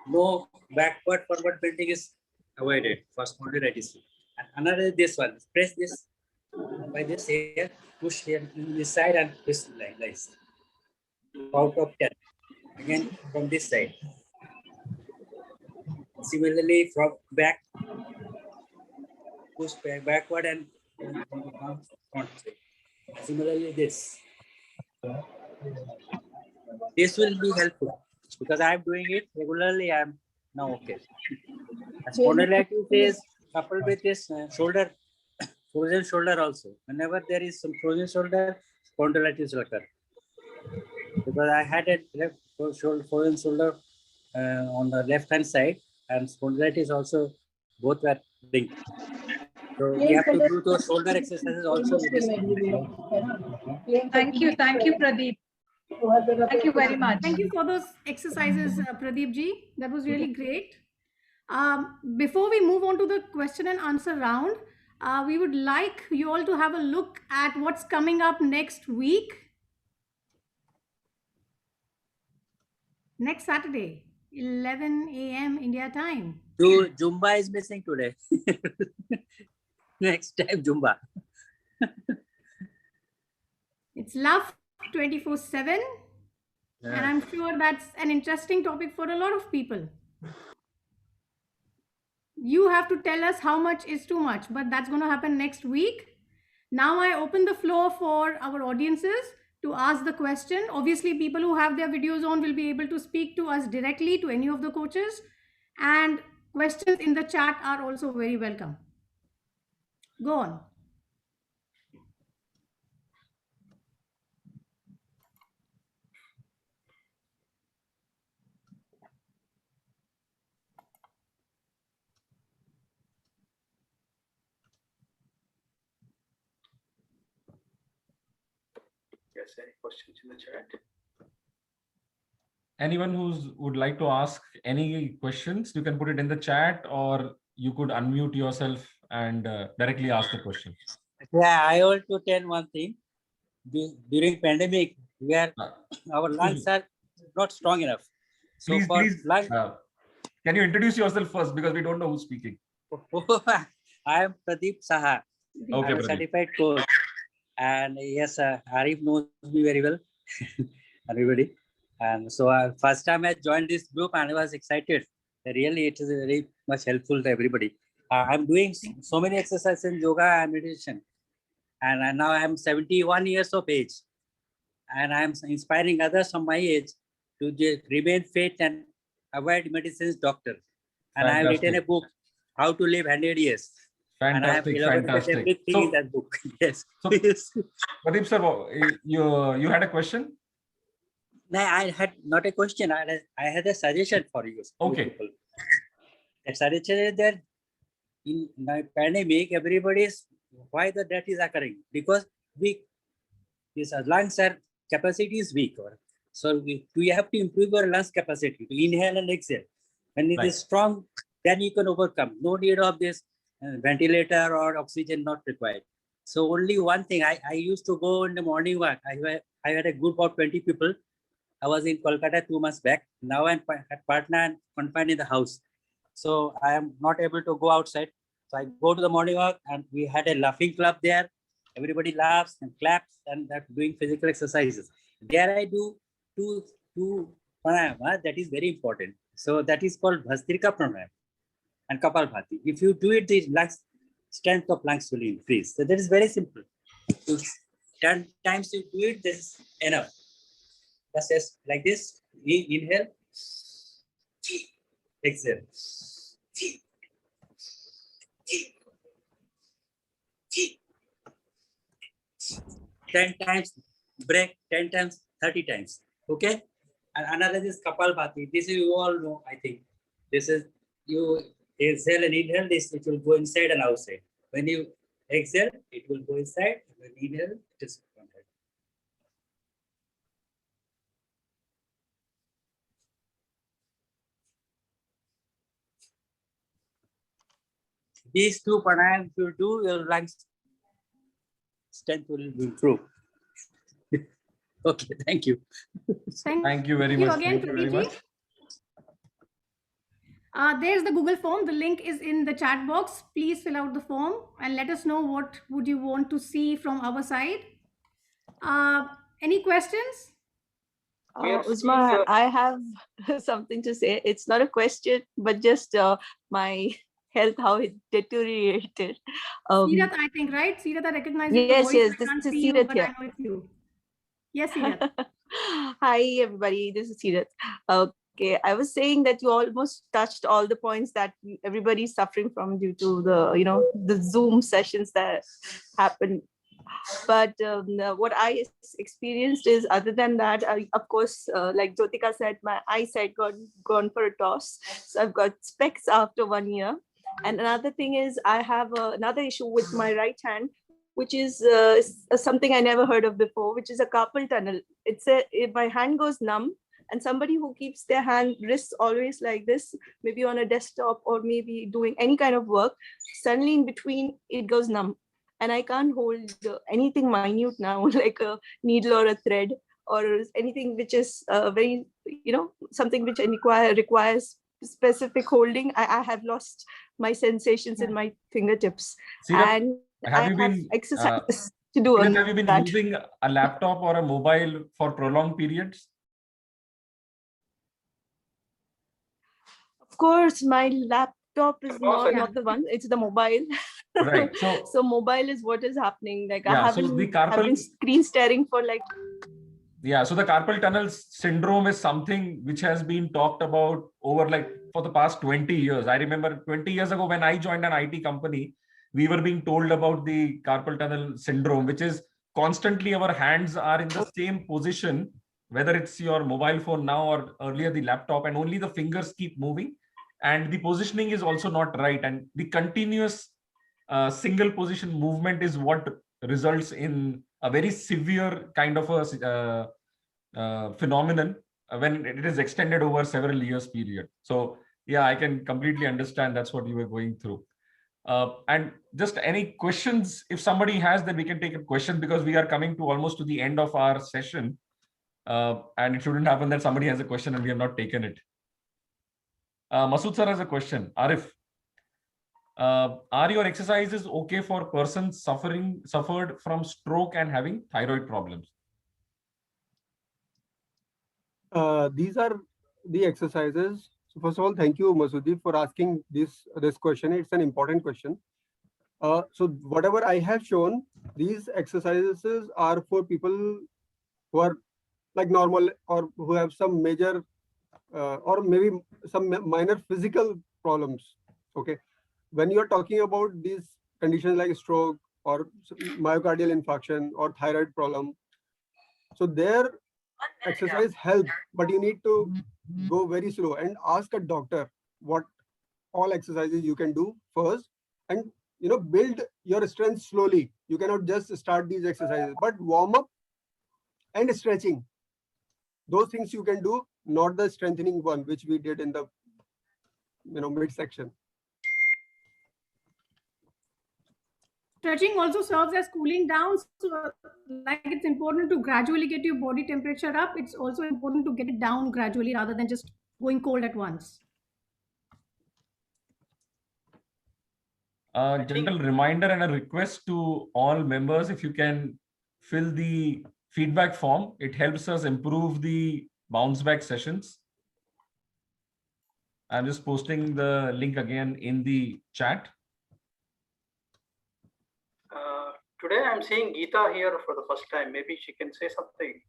No backward forward bending is avoided for spondylitis. And another is this one. Press this by this here, push here in this side and this like this. Out of 10. Again from this side. Similarly from back, push back backward and front side. Similarly this. This will be helpful because I am doing it regularly. I am now okay. Spondylitis is coupled with this shoulder, frozen shoulder also. Whenever there is some frozen shoulder, spondylitis will occur. Because I had a left frozen shoulder on the left hand side, and spondylitis also both were linked. So we have to do those shoulder exercises also. Thank you, Pradeep. Thank you very much. Thank you for those exercises, Pradeep ji. That was really great. Before we move on to the question and answer round, we would like you all to have a look at what's coming up next week. Next Saturday, 11 a.m. India time. Zumba is missing today. Next time, Zumba. It's love 24/7. And Yeah. I'm sure that's an interesting topic for a lot of people. You have to tell us how much is too much, but that's going to happen next week. Now I open the floor for our audiences to ask the question. Obviously, people who have their videos on will be able to speak to us directly, to any of the coaches. And questions in the chat are also very welcome. Go on. Yes, any questions in the chat? Anyone who's would like to ask any questions, you can put it in the chat, or you could unmute yourself and directly ask the question. Yeah, I want to tell one thing. During pandemic, where our lungs are not strong enough. So Please, for please, lung, can you introduce yourself first, because we don't know who's speaking. I am Pradeep Saha. Okay, I'm a Pradeep. certified coach. And yes, Arif knows me very well, everybody. And so first time I joined this group and I was excited. Really, it is very much helpful to everybody. I'm doing so many exercises in yoga and meditation. And now I'm 71 years of age. And I'm inspiring others from my age to remain fit and avoid medicines doctor. And I have written a book, How to Live 100 Years. And I have Fantastic, elaborated fantastic. everything in that book. Yes. So, Pradeep sir, you had a question? No, I had not a question. I had a suggestion for you. Okay. People. The suggestion is that in the pandemic, everybody's why the death is occurring, because this lungs are capacity is weak. So we have to improve our lungs capacity to inhale and exhale. When it is strong, then you can overcome. No need of this ventilator or oxygen not required. So only one thing, I used to go in the morning walk. I had a group of 20 people. I was in Kolkata 2 months back. Now I'm at Patna and confined in the house. So I am not able to go outside. So I go to the morning walk and we had a laughing club there. Everybody laughs and claps and they're doing physical exercises. There I do two pranayama. That is very important. So that is called Bhastrika pranayama and Kapalbhati. If you do it, the lungs, strength of lungs will increase. So that is very simple. 10 times you do it, this is enough. Just like this, inhale, exhale. 10 times, break 10 times, 30 times. Okay? And another is Kapalbhati. This you all know, I think. This is you exhale and inhale, this it will go inside and outside. When you exhale, it will go inside. When you inhale, it is outside. These two pranayams you do, your lungs strength will improve. Okay, thank you. Thank you very Thank you much. again, Thank you very Pradeep ji. much. There's the Google form. The link is in the chat box. Please fill out the form and let us know what would you want to see from our side. Any questions? Uzma, I have something to say. It's not a question, but just my health, how it deteriorated. Seerat, I think, right? Seerat, I recognize your Yes, voice. yes, I this can't is see you, Seerat but here. I know it's you. Yes, Seerat. Hi, everybody. This is Seerat. Okay, I was saying that you almost touched all the points that everybody's suffering from due to the, the Zoom sessions that happen. But what I experienced is, other than that, of course, like Jyotika said, my eyesight gone for a toss. So I've got specs after 1 year. And another thing is, I have another issue with my right hand, which is something I never heard of before, which is a carpal tunnel. If my hand goes numb, and somebody who keeps their wrists always like this, maybe on a desktop or maybe doing any kind of work, suddenly in between it goes numb. And I can't hold anything minute now, like a needle or a thread or anything which is very, something which requires specific holding. I have lost my sensations in my fingertips. Seerat, And have I you have been exercises to do on have you been that. using a laptop or a mobile for prolonged periods? Of course, my laptop is Also, not the one, it's the mobile. Right. So mobile is what is happening. Like Yeah, I so haven't the I've been screen staring for like. Yeah, so the carpal tunnel syndrome is something which has been talked about over like for the past 20 years. I remember 20 years ago when I joined an IT company, we were being told about the carpal tunnel syndrome, which is constantly our hands are in the same position, whether it's your mobile phone now or earlier the laptop, and only the fingers keep moving. And the positioning is also not right. And the continuous single position movement is what results in a very severe kind of a phenomenon when it is extended over several years period. So yeah, I can completely understand that's what you were going through. And just any questions, if somebody has, then we can take a question, because we are coming to almost to the end of our session. And it shouldn't happen that somebody has a question and we have not taken it. Masood sir has a question. Arif, are your exercises okay for persons suffered from stroke and having thyroid problems? These are the exercises. So first of all, thank you, Masudi, for asking this question. It's an important question. So whatever I have shown, these exercises are for people who are like normal or who have some major or maybe some minor physical problems. Okay. When you're talking about these conditions like stroke or myocardial infarction or thyroid problem, so their exercise help, but you need to go very slow and ask a doctor what all exercises you can do first, and build your strength slowly. You cannot just start these exercises, but warm up and stretching, those things you can do, not the strengthening one which we did in the midsection. Stretching also serves as cooling down. So like it's important to gradually get your body temperature up. It's also important to get it down gradually rather than just going cold at once. A gentle reminder and a request to all members, if you can fill the feedback form, it helps us improve the bounce back sessions. I'm just posting the link again in the chat. Today I'm seeing Geeta here for the first time. Maybe she can say something.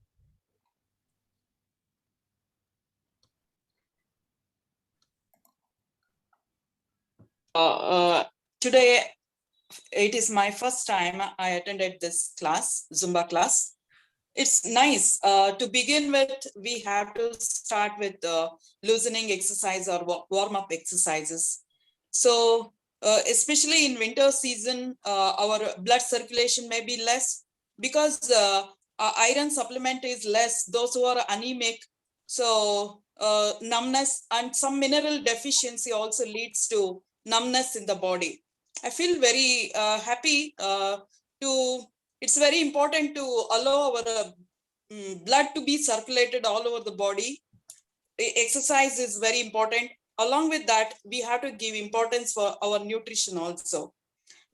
Today, it is my first time I attended this class, Zumba class. It's nice. To begin with, we have to start with loosening exercise or warm-up exercises. So especially in winter season, our blood circulation may be less because iron supplement is less, those who are anemic. So numbness and some mineral deficiency also leads to numbness in the body. I feel very happy it's very important to allow our blood to be circulated all over the body. Exercise is very important. Along with that, we have to give importance for our nutrition also.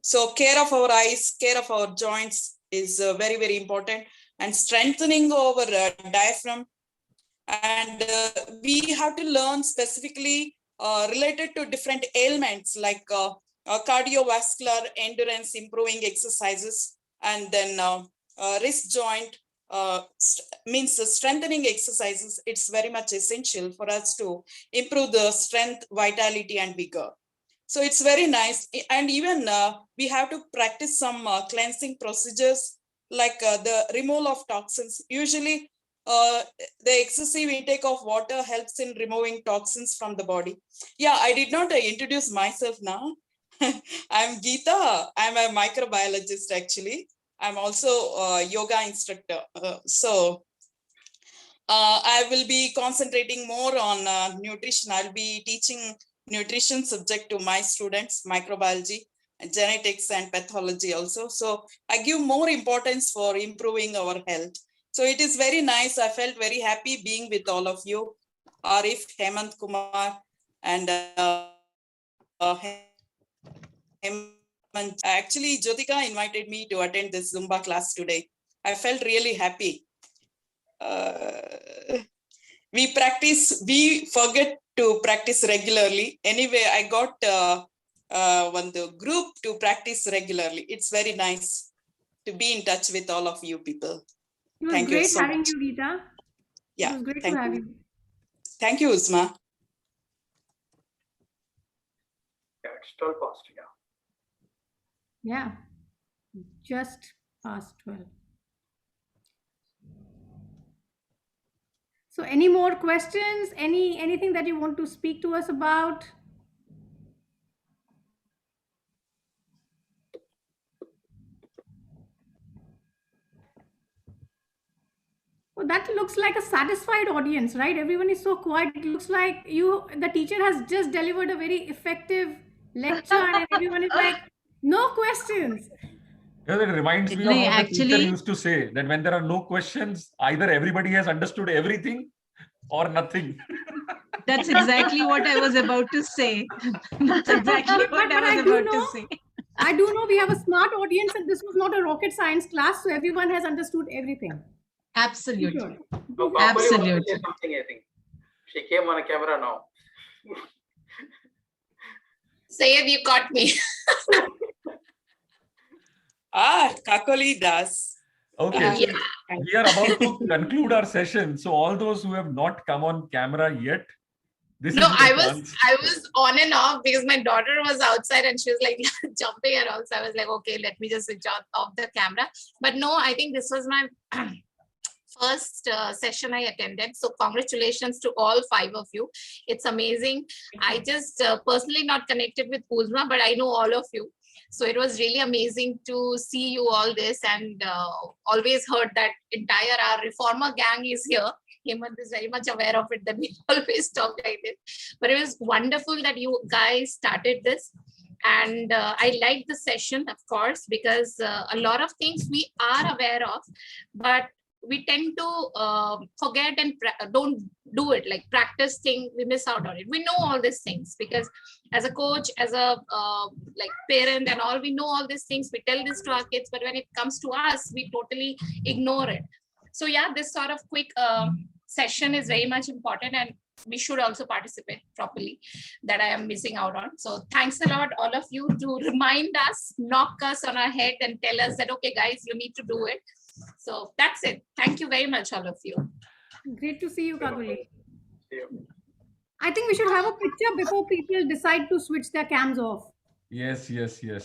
So care of our eyes, care of our joints is very, very important, and strengthening our diaphragm. And we have to learn specifically related to different ailments like cardiovascular endurance improving exercises, and then wrist joint means the strengthening exercises. It's very much essential for us to improve the strength, vitality, and vigor. So it's very nice. And even we have to practice some cleansing procedures like the removal of toxins. Usually the excessive intake of water helps in removing toxins from the body. Yeah, I did not introduce myself now. I'm Geeta. I'm a microbiologist actually. I'm also a yoga instructor. I will be concentrating more on nutrition. I'll be teaching nutrition subject to my students, microbiology, genetics and pathology also. So I give more importance for improving our health. So it is very nice. I felt very happy being with all of you. Arif, Hemant Kumar, and Hemant. Actually, Jyotika invited me to attend this Zumba class today. I felt really happy. We forget to practice regularly. Anyway, I got one the group to practice regularly. It's very nice to be in touch with all of you people. It was Thank you great so having much. you, Geeta. Yeah, It was great to thank have you. you. Thank you, Uzma. Yeah, it's 12 past. Yeah. Yeah, just past 12. So any more questions? Anything that you want to speak to us about? Well, that looks like a satisfied audience, right? Everyone is so quiet. It looks like the teacher has just delivered a very effective lecture and everyone is like, no questions. It reminds me of No, what the teacher actually, used to say, that when there are no questions, either everybody has understood everything or nothing. that's exactly what I was about to say. That's exactly what I was about to say. I do know we have a smart audience and this was not a rocket science class, so everyone has understood everything. Absolutely. Sure. No, Kapali wants to say Absolutely. something, I think. She came on a camera now. Sayed, you caught me. Kakoli Das. Okay, so Yeah. we are about to conclude our session. So all those who have not come on camera yet, this No, is your chance. I was on and off because my daughter was outside and she was like jumping around. So I was like, okay, let me just switch off the camera. But no, I think this was my first session I attended. So congratulations to all 5 of you. It's amazing. I just personally not connected with Uzma, but I know all of you. So it was really amazing to see you all this, and always heard that entire our reformer gang is here. Hemant is very much aware of it, that we always talk like this. But it was wonderful that you guys started this. And I liked the session, of course, because a lot of things we are aware of, but we tend to forget and don't do it, like practice thing, we miss out on it. We know all these things because as a coach, as a like parent and all, we know all these things, we tell this to our kids, but when it comes to us, we totally ignore it. So yeah, this sort of quick session is very much important, and we should also participate properly, that I am missing out on. So thanks a lot, all of you, to remind us, knock us on our head and tell us that, okay, guys, you need to do it. So that's it. Thank you very much, all of you. Great to see you, Kakuli. See you. I think we should have a picture before people decide to switch their cams off. Yes. Yeah.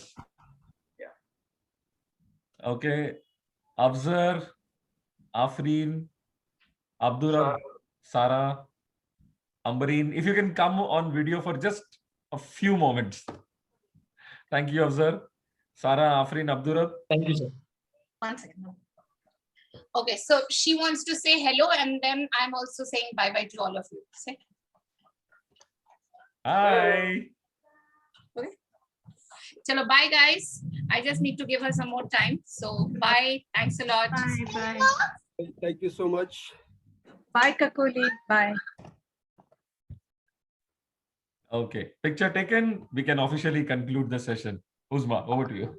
Okay. Afzar, Afreen, Abdurrab, Sarah, Ambareen, if you can come on video for just a few moments. Thank you, Afzar. Sarah, Afreen, Abdurrab. Thank you, sir. 1 second. Okay, so she wants to say hello, and then I'm also saying bye-bye to all of you. Say. Hi. Okay. Chalo, bye, guys. I just need to give her some more time. So bye. Thanks a lot. Bye. Thank you so much. Bye, Kakoli. Bye. Okay. Picture taken. We can officially conclude the session. Uzma, over to you.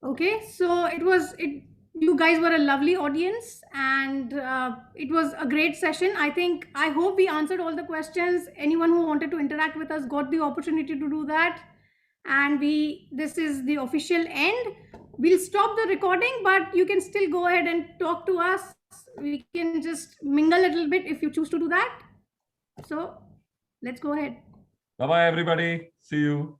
Okay, so you guys were a lovely audience, and it was a great session. I hope we answered all the questions. Anyone who wanted to interact with us got the opportunity to do that. And this is the official end. We'll stop the recording, but you can still go ahead and talk to us. We can just mingle a little bit if you choose to do that. So let's go ahead. Bye-bye, everybody. See you.